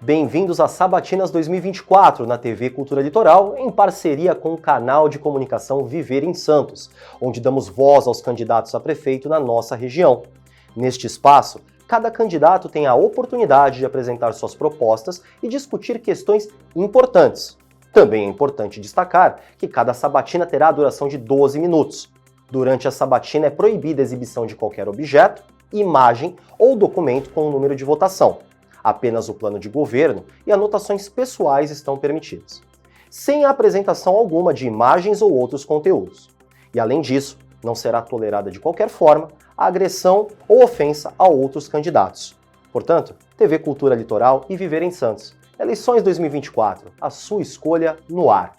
Bem-vindos às Sabatinas 2024 na TV Cultura Litoral, em parceria com o canal de comunicação Viver em Santos, onde damos voz aos candidatos a prefeito na nossa região. Neste espaço, cada candidato tem a oportunidade de apresentar suas propostas e discutir questões importantes. Também é importante destacar que cada sabatina terá a duração de 12 minutos. Durante a sabatina é proibida a exibição de qualquer objeto, imagem ou documento com o número de votação. Apenas o plano de governo e anotações pessoais estão permitidas, sem a apresentação alguma de imagens ou outros conteúdos. E além disso, não será tolerada de qualquer forma a agressão ou ofensa a outros candidatos. Portanto, TV Cultura Litoral e Viver em Santos. Eleições 2024, a sua escolha no ar.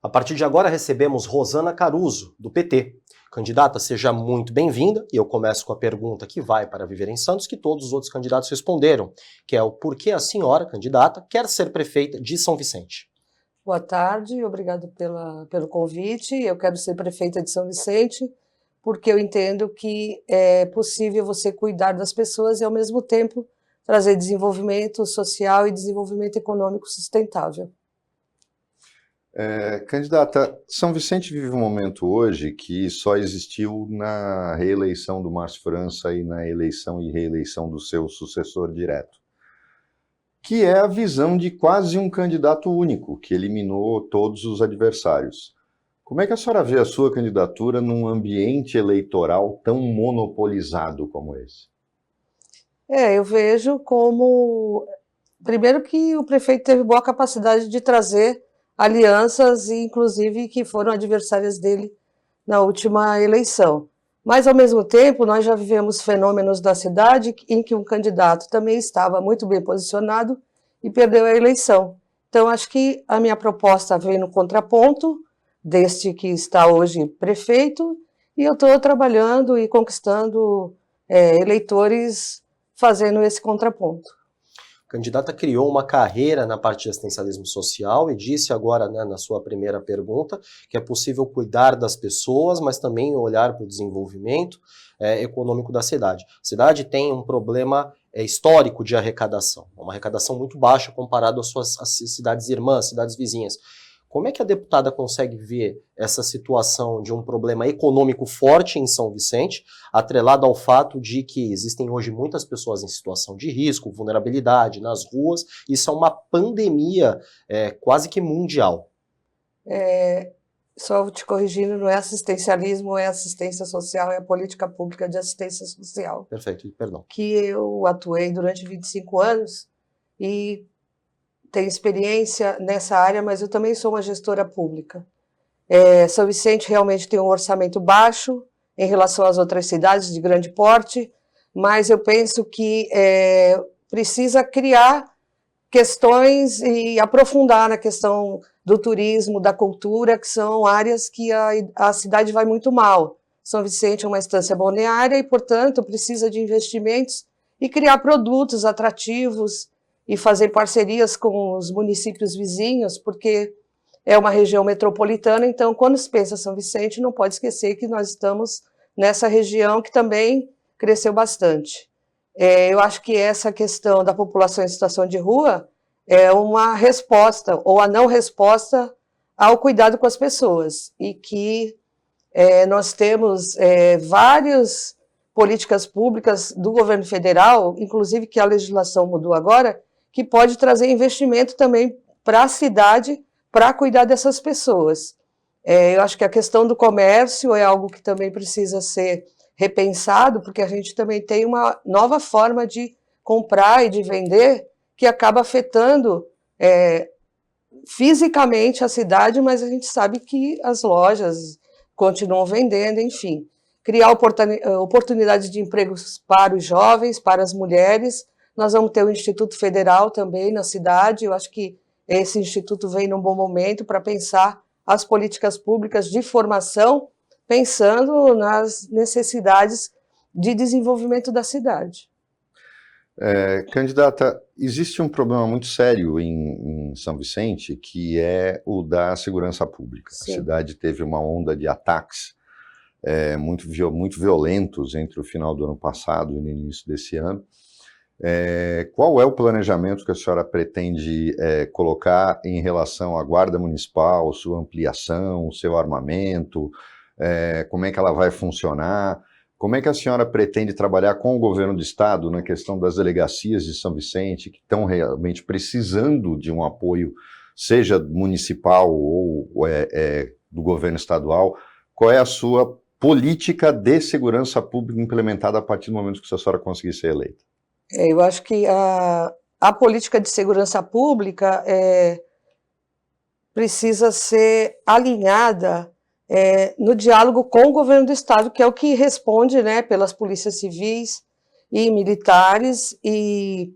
A partir de agora recebemos Rosana Caruso, do PT. Candidata, seja muito bem-vinda, e eu começo com a pergunta que vai para Viver em Santos, que todos os outros candidatos responderam, que é o porquê a senhora, candidata, quer ser prefeita de São Vicente. Boa tarde, obrigado pelo convite. Eu quero ser prefeita de São Vicente, porque eu entendo que é possível você cuidar das pessoas e, ao mesmo tempo, trazer desenvolvimento social e desenvolvimento econômico sustentável. Candidata, São Vicente vive um momento hoje que só existiu na reeleição do Márcio França e na eleição e reeleição do seu sucessor direto, que é a visão de quase um candidato único, que eliminou todos os adversários. Como é que a senhora vê a sua candidatura num ambiente eleitoral tão monopolizado como esse? Eu vejo como, primeiro, que o prefeito teve boa capacidade de trazer alianças, inclusive que foram adversárias dele na última eleição. Mas, ao mesmo tempo, nós já vivemos fenômenos da cidade em que um candidato também estava muito bem posicionado e perdeu a eleição. Então, acho que a minha proposta vem no contraponto deste que está hoje prefeito, e eu estou trabalhando e conquistando eleitores fazendo esse contraponto. A candidata criou uma carreira na parte de assistencialismo social e disse agora, na sua primeira pergunta, que é possível cuidar das pessoas, mas também olhar para o desenvolvimento econômico da cidade. A cidade tem um problema histórico de arrecadação, uma arrecadação muito baixa comparado às cidades irmãs, cidades vizinhas. Como é que a deputada consegue ver essa situação de um problema econômico forte em São Vicente, atrelado ao fato de que existem hoje muitas pessoas em situação de risco, vulnerabilidade nas ruas? Isso é uma pandemia quase que mundial. Só te corrigindo, não é assistencialismo, é assistência social, é a política pública de assistência social. Perfeito, perdão. Que eu atuei durante 25 anos e tenho experiência nessa área, mas eu também sou uma gestora pública. São Vicente realmente tem um orçamento baixo em relação às outras cidades de grande porte, mas eu penso que precisa criar questões e aprofundar na questão do turismo, da cultura, que são áreas que a cidade vai muito mal. São Vicente é uma estância balneária e, portanto, precisa de investimentos e criar produtos atrativos e fazer parcerias com os municípios vizinhos, porque é uma região metropolitana, então quando se pensa São Vicente, não pode esquecer que nós estamos nessa região que também cresceu bastante. Eu acho que essa questão da população em situação de rua é uma resposta, ou a não resposta, ao cuidado com as pessoas, e que nós temos várias políticas públicas do governo federal, inclusive que a legislação mudou agora, que pode trazer investimento também para a cidade, para cuidar dessas pessoas. Eu acho que a questão do comércio é algo que também precisa ser repensado, porque a gente também tem uma nova forma de comprar e de vender que acaba afetando fisicamente a cidade, mas a gente sabe que as lojas continuam vendendo, enfim. Criar oportunidades de empregos para os jovens, para as mulheres. Nós vamos ter o Instituto Federal também na cidade. Eu acho que esse instituto vem num bom momento para pensar as políticas públicas de formação, pensando nas necessidades de desenvolvimento da cidade. Candidata, existe um problema muito sério em São Vicente, que é o da segurança pública. Sim. A cidade teve uma onda de ataques muito violentos entre o final do ano passado e no início desse ano. Qual é o planejamento que a senhora pretende colocar em relação à Guarda Municipal, sua ampliação, seu armamento, como é que ela vai funcionar? Como é que a senhora pretende trabalhar com o governo do estado na questão das delegacias de São Vicente, que estão realmente precisando de um apoio, seja municipal ou do governo estadual? Qual é a sua política de segurança pública implementada a partir do momento que a senhora conseguir ser eleita? Eu acho que a política de segurança pública precisa ser alinhada no diálogo com o governo do estado, que é o que responde, né, pelas polícias civis e militares, e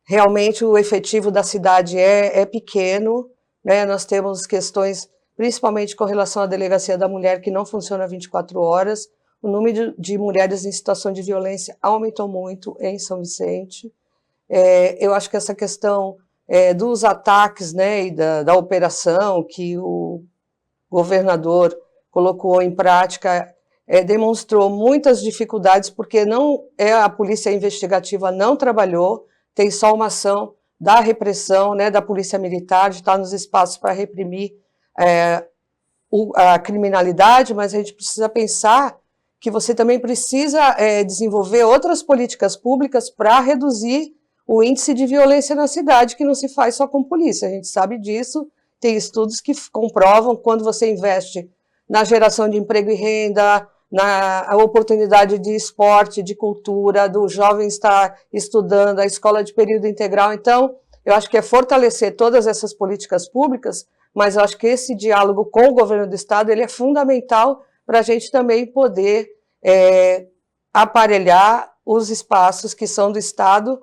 realmente o efetivo da cidade é pequeno, né? Nós temos questões, principalmente com relação à delegacia da mulher, que não funciona 24 horas, o número de mulheres em situação de violência aumentou muito em São Vicente. Eu acho que essa questão dos ataques, né, e da operação que o governador colocou em prática, demonstrou muitas dificuldades, porque a polícia investigativa não trabalhou, tem só uma ação da repressão, né, da polícia militar, de estar nos espaços para reprimir a criminalidade, mas a gente precisa pensar que você também precisa desenvolver outras políticas públicas para reduzir o índice de violência na cidade, que não se faz só com polícia, a gente sabe disso, tem estudos que comprovam quando você investe na geração de emprego e renda, na oportunidade de esporte, de cultura, do jovem estar estudando, a escola de período integral. Então, eu acho que é fortalecer todas essas políticas públicas, mas eu acho que esse diálogo com o governo do estado ele é fundamental para a gente também poder aparelhar os espaços que são do estado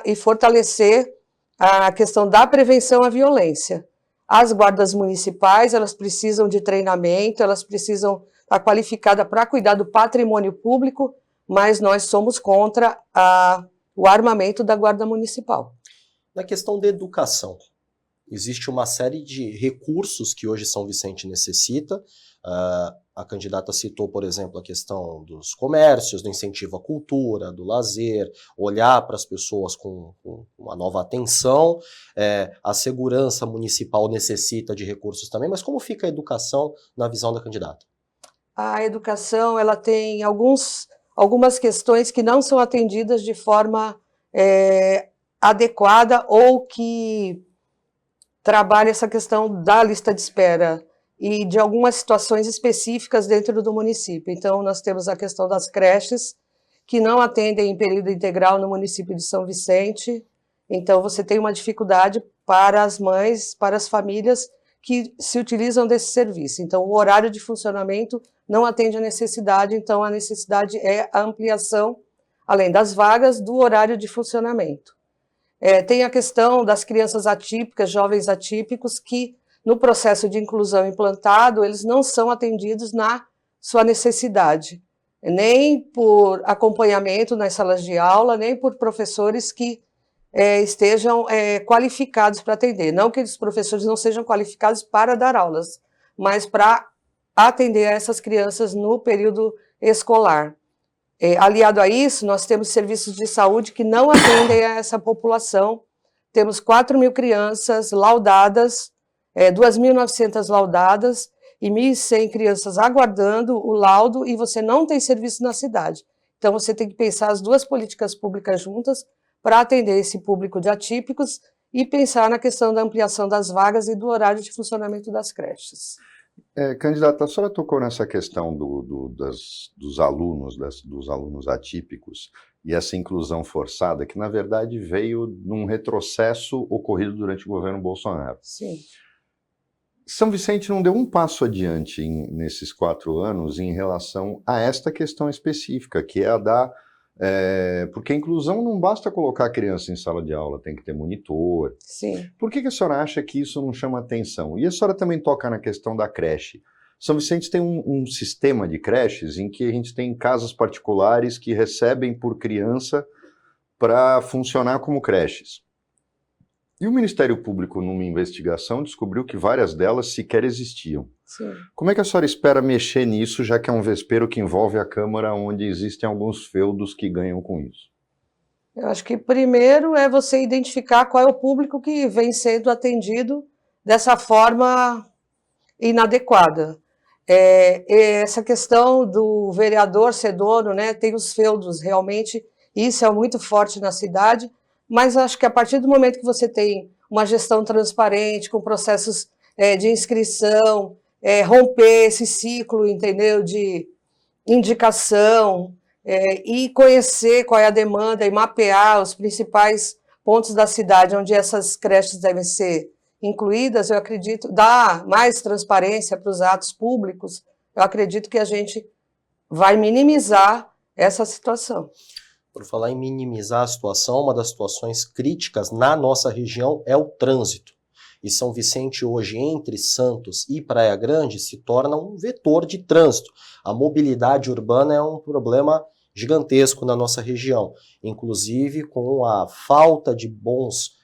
e fortalecer a questão da prevenção à violência. As guardas municipais, elas precisam de treinamento, elas precisam estar qualificadas para cuidar do patrimônio público, mas nós somos contra o armamento da guarda municipal. Na questão da educação, existe uma série de recursos que hoje São Vicente necessita. A candidata citou, por exemplo, a questão dos comércios, do incentivo à cultura, do lazer, olhar para as pessoas com uma nova atenção. A segurança municipal necessita de recursos também, mas como fica a educação na visão da candidata? A educação ela tem algumas questões que não são atendidas de forma adequada ou que trabalha essa questão da lista de espera e de algumas situações específicas dentro do município. Então, nós temos a questão das creches, que não atendem em período integral no município de São Vicente. Então, você tem uma dificuldade para as mães, para as famílias que se utilizam desse serviço. Então, o horário de funcionamento não atende à necessidade, então a necessidade é a ampliação, além das vagas, do horário de funcionamento. Tem a questão das crianças atípicas, jovens atípicos, que no processo de inclusão implantado, eles não são atendidos na sua necessidade, nem por acompanhamento nas salas de aula, nem por professores que estejam qualificados para atender. Não que os professores não sejam qualificados para dar aulas, mas para atender a essas crianças no período escolar. Aliado a isso, nós temos serviços de saúde que não atendem a essa população. Temos 4.000 crianças laudadas, 2.900 laudadas e 1.100 crianças aguardando o laudo e você não tem serviço na cidade. Então você tem que pensar as duas políticas públicas juntas para atender esse público de atípicos e pensar na questão da ampliação das vagas e do horário de funcionamento das creches. Candidata, a senhora tocou nessa questão dos alunos atípicos e essa inclusão forçada, que na verdade veio num retrocesso ocorrido durante o governo Bolsonaro. Sim. São Vicente não deu um passo adiante nesses 4 anos em relação a esta questão específica, que é a porque a inclusão não basta colocar a criança em sala de aula, tem que ter monitor. Sim. Por que a senhora acha que isso não chama atenção? E a senhora também toca na questão da creche. São Vicente tem um sistema de creches em que a gente tem casas particulares que recebem por criança para funcionar como creches. E o Ministério Público, numa investigação, descobriu que várias delas sequer existiam. Sim. Como é que a senhora espera mexer nisso, já que é um vespeiro que envolve a Câmara, onde existem alguns feudos que ganham com isso? Eu acho que primeiro é você identificar qual é o público que vem sendo atendido dessa forma inadequada. Essa questão do vereador ser dono, né, tem os feudos, realmente, isso é muito forte na cidade, mas acho que a partir do momento que você tem uma gestão transparente, com processos de inscrição, romper esse ciclo, entendeu, de indicação, e conhecer qual é a demanda e mapear os principais pontos da cidade onde essas creches devem ser incluídas, eu acredito, dar mais transparência para os atos públicos, eu acredito que a gente vai minimizar essa situação. Por falar em minimizar a situação, uma das situações críticas na nossa região é o trânsito. E São Vicente hoje, entre Santos e Praia Grande, se torna um vetor de trânsito. A mobilidade urbana é um problema gigantesco na nossa região, inclusive com a falta de bons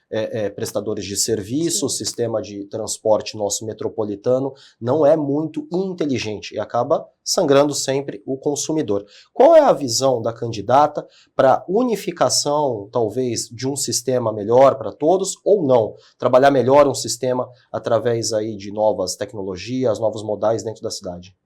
prestadores de serviço. O sistema de transporte nosso metropolitano não é muito inteligente e acaba sangrando sempre o consumidor. Qual é a visão da candidata para unificação, talvez, de um sistema melhor para todos ou não? Trabalhar melhor um sistema através aí de novas tecnologias, novos modais dentro da cidade?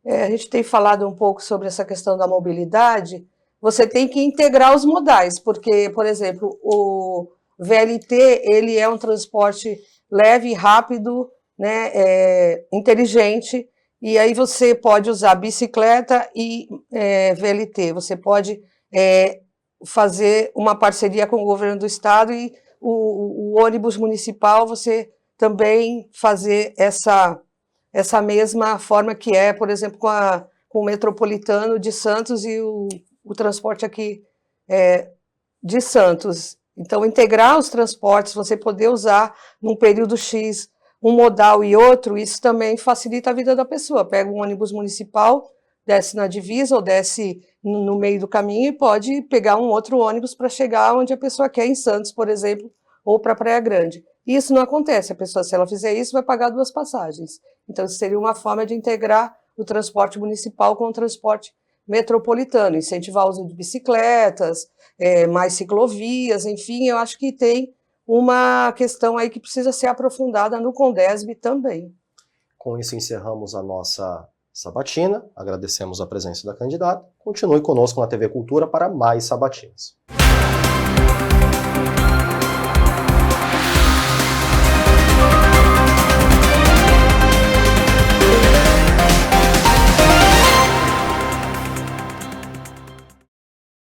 A gente tem falado um pouco sobre essa questão da mobilidade. Você tem que integrar os modais, porque, por exemplo, o VLT, ele é um transporte leve, rápido, né, inteligente, e aí você pode usar bicicleta e VLT, você pode fazer uma parceria com o governo do estado e o ônibus municipal, você também fazer essa mesma forma que por exemplo, com o metropolitano de Santos e o transporte aqui de Santos. Então, integrar os transportes, você poder usar num período X um modal e outro, isso também facilita a vida da pessoa. Pega um ônibus municipal, desce na divisa ou desce no meio do caminho e pode pegar um outro ônibus para chegar onde a pessoa quer, em Santos, por exemplo, ou para Praia Grande. E isso não acontece. A pessoa, se ela fizer isso, vai pagar 2 passagens. Então, isso seria uma forma de integrar o transporte municipal com o transporte metropolitano, incentivar o uso de bicicletas, mais ciclovias, enfim, eu acho que tem uma questão aí que precisa ser aprofundada no Condesb também. Com isso encerramos a nossa sabatina, agradecemos a presença da candidata, continue conosco na TV Cultura para mais sabatinas.